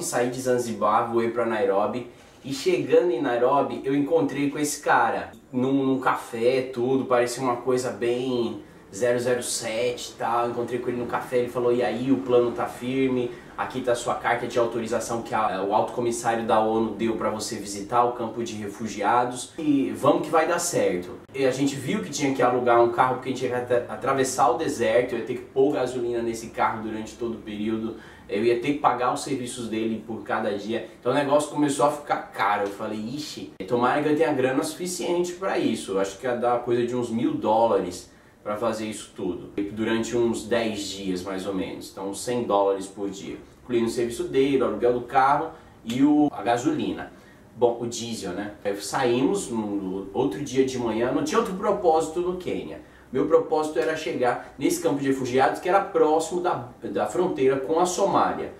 Saí de Zanzibar, voei para Nairobi e chegando em Nairobi eu encontrei com esse cara num café, tudo, parecia uma coisa bem 007 e tal. Encontrei com ele no café, ele falou: e aí, o plano tá firme, aqui tá a sua carta de autorização que o alto comissário da ONU deu para você visitar o campo de refugiados e vamos que vai dar certo. E a gente viu que tinha que alugar um carro porque a gente ia atravessar o deserto, eu ia ter que pôr gasolina nesse carro durante todo o período, eu ia ter que pagar os serviços dele por cada dia, então o negócio começou a ficar caro. Eu falei: ixi, tomara que eu tenha grana suficiente para isso. Eu acho que ia dar coisa de uns $1000 para fazer isso tudo, durante uns 10 dias mais ou menos, então uns $100 por dia, incluindo o serviço dele, o aluguel do carro e a gasolina. Bom, o diesel, né? Aí saímos no outro dia de manhã, não tinha outro propósito no Quênia. Meu propósito era chegar nesse campo de refugiados que era próximo da fronteira com a Somália.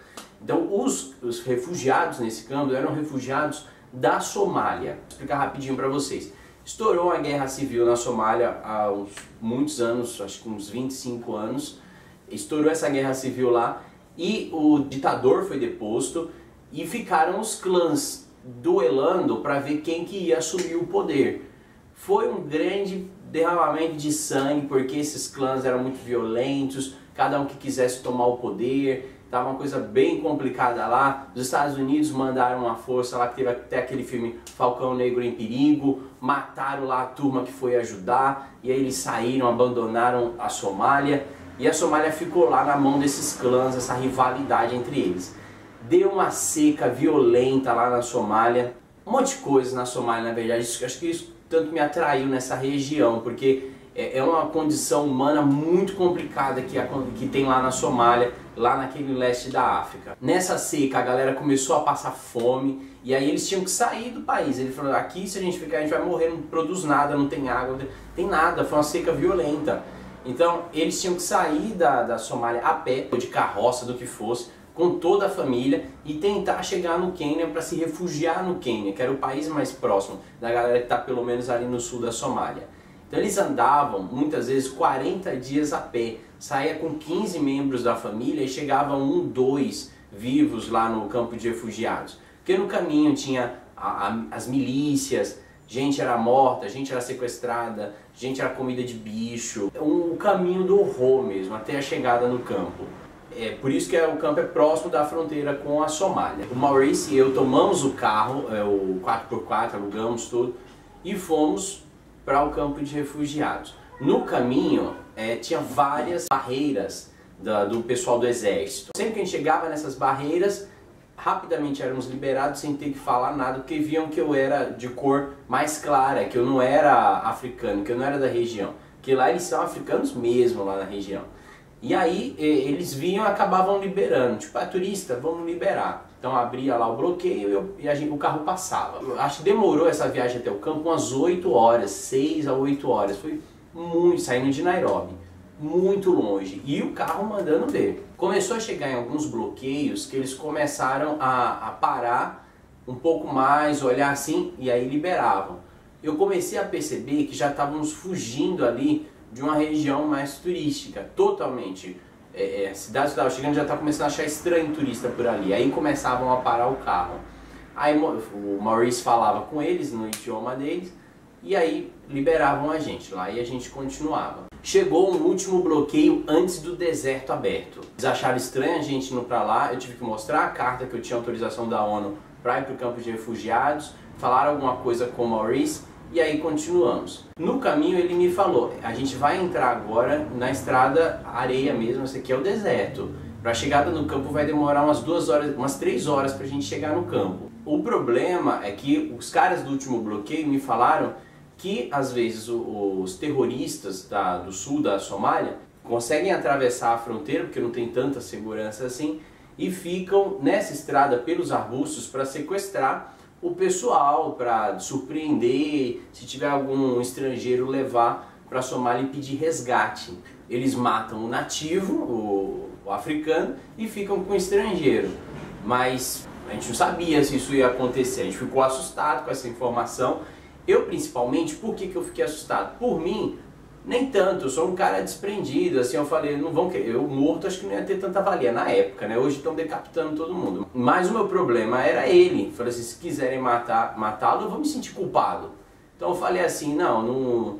Então os refugiados nesse campo eram refugiados da Somália. Vou explicar rapidinho para vocês. Estourou uma guerra civil na Somália há muitos anos, acho que uns 25 anos. Estourou essa guerra civil lá e o ditador foi deposto e ficaram os clãs duelando para ver quem que ia assumir o poder. Foi um grande derramamento de sangue porque esses clãs eram muito violentos, cada um que quisesse tomar o poder. Tava uma coisa bem complicada lá. Os Estados Unidos mandaram uma força lá, que teve até aquele filme Falcão Negro em Perigo, mataram lá a turma que foi ajudar, e aí eles saíram, abandonaram a Somália, e a Somália ficou lá na mão desses clãs, essa rivalidade entre eles. Deu uma seca violenta lá na Somália, um monte de coisa na Somália, na verdade. Acho que isso tanto me atraiu nessa região, porque é uma condição humana muito complicada que tem lá na Somália, lá naquele leste da África. Nessa seca a galera começou a passar fome e aí eles tinham que sair do país. Ele falou: aqui se a gente ficar a gente vai morrer, não produz nada, não tem água, não tem nada, foi uma seca violenta. Então eles tinham que sair da Somália a pé, ou de carroça, do que fosse, com toda a família e tentar chegar no Quênia para se refugiar no Quênia, que era o país mais próximo da galera que está pelo menos ali no sul da Somália. Então eles andavam muitas vezes 40 dias a pé, saía com 15 membros da família e chegavam 1, 2 vivos lá no campo de refugiados. Porque no caminho tinha as milícias, gente era morta, gente era sequestrada, gente era comida de bicho. Um caminho do horror mesmo, até a chegada no campo. É por isso que o campo é próximo da fronteira com a Somália. O Maurice e eu tomamos o carro, o 4x4, alugamos tudo e fomos para o campo de refugiados. No caminho tinha várias barreiras do pessoal do exército. Sempre que a gente chegava nessas barreiras, rapidamente éramos liberados sem ter que falar nada, porque viam que eu era de cor mais clara, que eu não era africano, que eu não era da região. Que lá eles são africanos mesmo, lá na região. E aí eles vinham e acabavam liberando, tipo: turista, vamos liberar. Então abria lá o bloqueio e o carro passava. Eu acho que demorou essa viagem até o campo umas 8 horas, 6 a 8 horas. Foi muito, saindo de Nairobi, muito longe. E o carro mandando ver. Começou a chegar em alguns bloqueios que eles começaram a parar um pouco mais, olhar assim, e aí liberavam. Eu comecei a perceber que já estávamos fugindo ali de uma região mais turística, totalmente. A cidade que estava chegando já estava começando a achar estranho turista por ali. Aí começavam a parar o carro. Aí o Maurice falava com eles no idioma deles e aí liberavam a gente lá e a gente continuava. Chegou um último bloqueio antes do deserto aberto. Eles acharam estranho a gente indo para lá. Eu tive que mostrar a carta que eu tinha autorização da ONU para ir para o campo de refugiados. Falaram alguma coisa com o Maurice. E aí continuamos. No caminho ele me falou: a gente vai entrar agora na estrada areia mesmo, esse aqui é o deserto. Para a chegada no campo vai demorar umas 2 horas, umas 3 horas para a gente chegar no campo. O problema é que os caras do último bloqueio me falaram que às vezes os terroristas do sul da Somália conseguem atravessar a fronteira, porque não tem tanta segurança assim, e ficam nessa estrada pelos arbustos para sequestrar o pessoal, para surpreender, se tiver algum estrangeiro, levar para a Somália e pedir resgate. Eles matam o nativo, o africano, e ficam com o estrangeiro. Mas a gente não sabia se isso ia acontecer, a gente ficou assustado com essa informação. Eu principalmente, por que eu fiquei assustado? Por mim, Nem tanto, eu sou um cara desprendido, assim, eu falei, não vão querer, eu morto acho que não ia ter tanta valia na época, né? Hoje estão decapitando todo mundo. Mas o meu problema era ele. Eu falei assim, se quiserem matá-lo, eu vou me sentir culpado. Então eu falei assim, não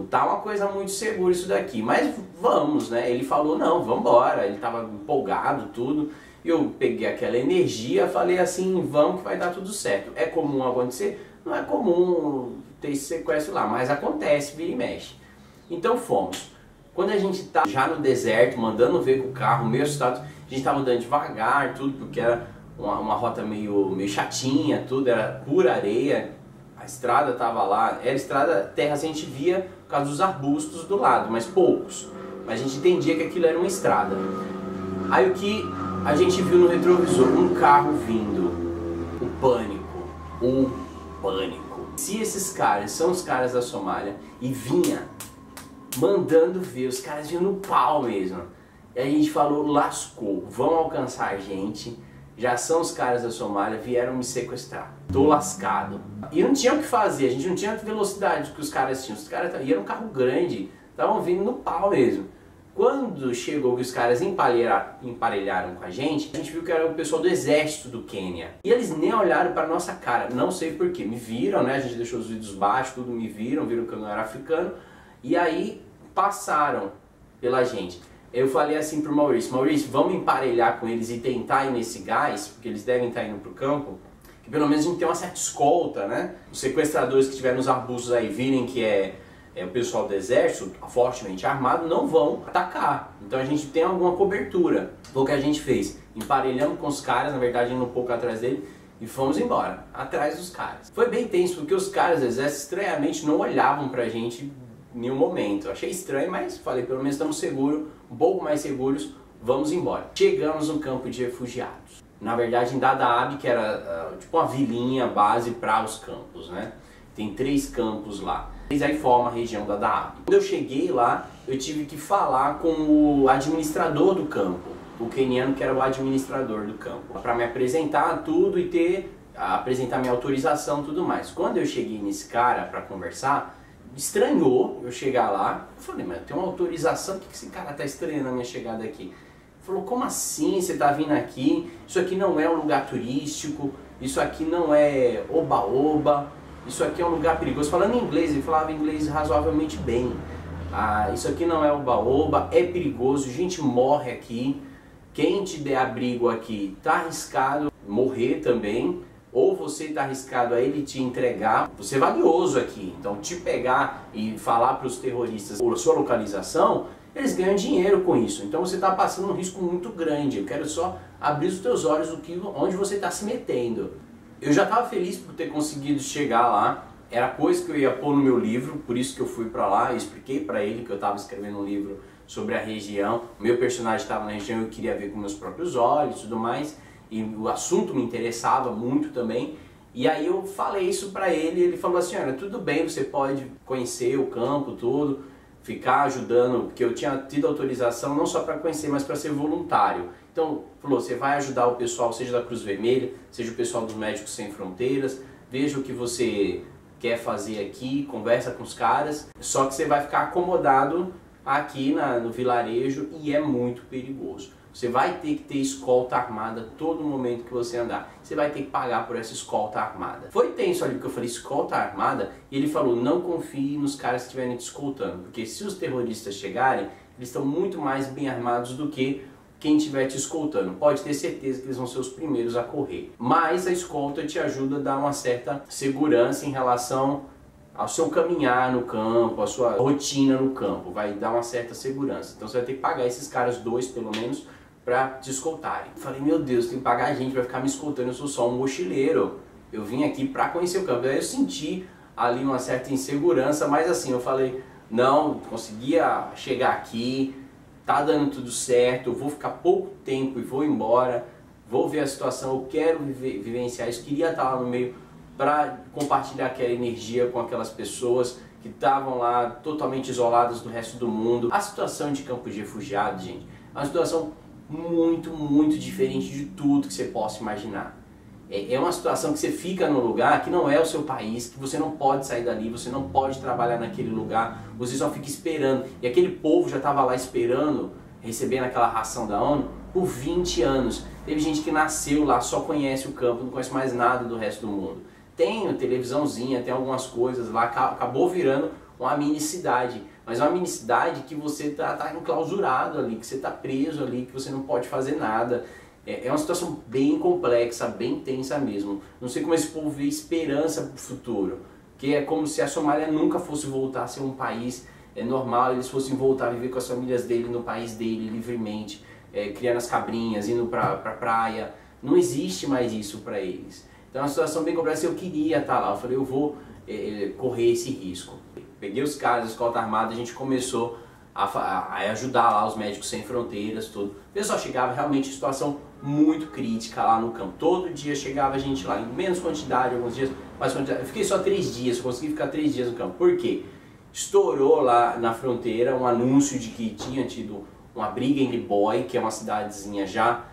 tá uma coisa muito segura isso daqui, mas vamos, né? Ele falou, não, vamos embora, ele tava empolgado, tudo. E eu peguei aquela energia, falei assim, vamos que vai dar tudo certo. É comum acontecer? Não é comum ter esse sequestro lá, mas acontece, vira e mexe. Então fomos. Quando a gente tá já no deserto, mandando ver com o carro, meio assustado, a gente tava andando devagar, tudo, porque era uma rota meio chatinha, tudo, era pura areia, a estrada tava lá, era estrada terra, a gente via por causa dos arbustos do lado, mas poucos. Mas a gente entendia que aquilo era uma estrada. Aí o que a gente viu no retrovisor? Um carro vindo. O pânico. Se esses caras são os caras da Somália e vinha mandando ver, os caras vinham no pau mesmo. E a gente falou, lascou, vão alcançar a gente, já são os caras da Somália, vieram me sequestrar. Tô lascado. E não tinha o que fazer, a gente não tinha a velocidade que os caras tinham. Os caras e era um carro grande, estavam vindo no pau mesmo. Quando chegou que os caras emparelharam com a gente viu que era o pessoal do exército do Quênia. E eles nem olharam para nossa cara, não sei porquê. Me viram, né? A gente deixou os vidros baixos, tudo me viram que eu não era africano. E aí passaram pela gente. Eu falei assim pro Maurício, vamos emparelhar com eles e tentar ir nesse gás, porque eles devem estar indo pro campo, que pelo menos a gente tem uma certa escolta, né? Os sequestradores que estiverem nos arbustos aí virem que é o pessoal do exército, fortemente armado, não vão atacar. Então a gente tem alguma cobertura. Foi o que a gente fez. Emparelhamos com os caras, na verdade indo um pouco atrás dele, e fomos embora, atrás dos caras. Foi bem tenso, porque os caras do exército estranhamente não olhavam pra gente em nenhum momento. Eu achei estranho, mas falei, pelo menos estamos seguros, um pouco mais seguros, vamos embora. Chegamos no campo de refugiados. Na verdade em Dadaab, que era tipo uma vilinha base para os campos, né? Tem 3 campos lá. Eles aí formam a região da Dadaab. Quando eu cheguei lá, eu tive que falar com o administrador do campo, o queniano que era o administrador do campo, para me apresentar tudo e apresentar minha autorização e tudo mais. Quando eu cheguei nesse cara para conversar, estranhou eu chegar lá. Eu falei, mas eu tenho uma autorização, por que esse cara tá estranhando a minha chegada aqui? Ele falou, como assim você tá vindo aqui? Isso aqui não é um lugar turístico, isso aqui não é oba-oba. Isso aqui é um lugar perigoso. Falando em inglês, ele falava inglês razoavelmente bem. Isso aqui não é oba-oba, é perigoso, gente morre aqui. Quem te der abrigo aqui tá arriscado morrer também. Ou você tá arriscado a ele te entregar. Você é valioso aqui. Então te pegar e falar para os terroristas a sua localização, eles ganham dinheiro com isso. Então você está passando um risco muito grande. Eu quero só abrir os teus olhos onde você está se metendo. Eu já estava feliz por ter conseguido chegar lá, era coisa que eu ia pôr no meu livro, por isso que eu fui para lá, eu expliquei para ele que eu estava escrevendo um livro sobre a região, o meu personagem estava na região, eu queria ver com meus próprios olhos e tudo mais, e o assunto me interessava muito também, e aí eu falei isso para ele, ele falou assim, olha, tudo bem, você pode conhecer o campo, tudo, ficar ajudando, porque eu tinha tido autorização não só para conhecer, mas para ser voluntário. Então, falou, você vai ajudar o pessoal, seja da Cruz Vermelha, seja o pessoal dos Médicos Sem Fronteiras, veja o que você quer fazer aqui, conversa com os caras, só que você vai ficar acomodado aqui no vilarejo e é muito perigoso. Você vai ter que ter escolta armada todo momento que você andar. Você vai ter que pagar por essa escolta armada. Foi tenso ali porque eu falei escolta armada e ele falou, não confie nos caras que estiverem te escoltando, porque se os terroristas chegarem, eles estão muito mais bem armados do que quem estiver te escoltando. Pode ter certeza que eles vão ser os primeiros a correr. Mas a escolta te ajuda a dar uma certa segurança em relação ao seu caminhar no campo, a sua rotina no campo. Vai dar uma certa segurança. Então você vai ter que pagar esses caras 2 pelo menos para te escoltarem. Eu falei, meu Deus, tem que pagar a gente, vai ficar me escoltando, eu sou só um mochileiro. Eu vim aqui para conhecer o campo. Aí eu senti ali uma certa insegurança, mas assim, eu falei, não, conseguia chegar aqui, tá dando tudo certo, eu vou ficar pouco tempo e vou embora, vou ver a situação, eu quero vivenciar isso, queria estar lá no meio para compartilhar aquela energia com aquelas pessoas que estavam lá totalmente isoladas do resto do mundo. A situação de campos de refugiados, gente, é uma situação muito, muito diferente de tudo que você possa imaginar. É uma situação que você fica num lugar que não é o seu país, que você não pode sair dali, você não pode trabalhar naquele lugar, você só fica esperando. E aquele povo já estava lá esperando, recebendo aquela ração da ONU, por 20 anos. Teve gente que nasceu lá, só conhece o campo, não conhece mais nada do resto do mundo. Tem televisãozinha, tem algumas coisas lá, acabou virando uma mini cidade. Mas é uma mini cidade que você tá enclausurado ali, que você tá preso ali, que você não pode fazer nada. É uma situação bem complexa, bem tensa mesmo. Não sei como esse povo vê esperança para o futuro. Que é como se a Somália nunca fosse voltar a ser um país normal, eles fossem voltar a viver com as famílias dele no país dele, livremente, criando as cabrinhas, indo pra praia. Não existe mais isso para eles. Então é uma situação bem complexa. Eu queria estar lá, eu falei, eu vou correr esse risco. Peguei os caras da escolta armada, a gente começou a ajudar lá os Médicos Sem Fronteiras, tudo. O pessoal chegava realmente em situação muito crítica lá no campo. Todo dia chegava gente lá, em menos quantidade, alguns dias, mais quantidade. Eu fiquei só 3 dias, consegui ficar 3 dias no campo. Por quê? Estourou lá na fronteira um anúncio de que tinha tido uma briga em Libói, que é uma cidadezinha já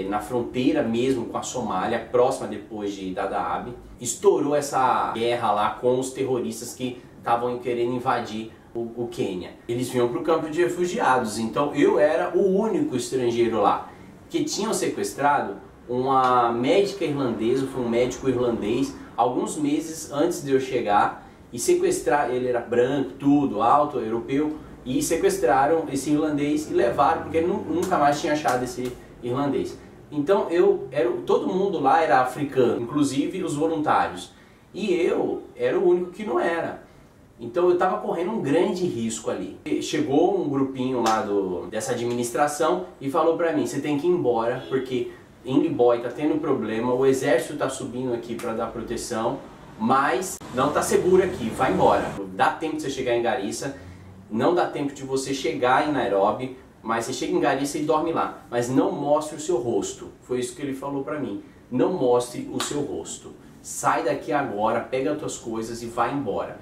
na fronteira mesmo com a Somália, próxima depois de Dadaab. Estourou essa guerra lá com os terroristas que estavam querendo invadir o Quênia. Eles vinham para o campo de refugiados, então eu era o único estrangeiro lá. Que tinham sequestrado uma médica irlandesa, foi um médico irlandês, alguns meses antes de eu chegar, e sequestrar, ele era branco, tudo, alto, europeu, e sequestraram esse irlandês e levaram, porque ele nunca mais tinha achado esse irlandês. Então todo mundo lá era africano, inclusive os voluntários, e eu era o único que não era. Então eu estava correndo um grande risco ali. Chegou um grupinho lá dessa administração e falou pra mim, você tem que ir embora, porque em Libói tá tendo problema, o exército tá subindo aqui para dar proteção, mas não tá seguro aqui, vai embora. Dá tempo de você chegar em Garissa, não dá tempo de você chegar em Nairobi, mas você chega em Garissa e dorme lá. Mas não mostre o seu rosto, foi isso que ele falou pra mim, não mostre o seu rosto. Sai daqui agora, pega as tuas coisas e vai embora.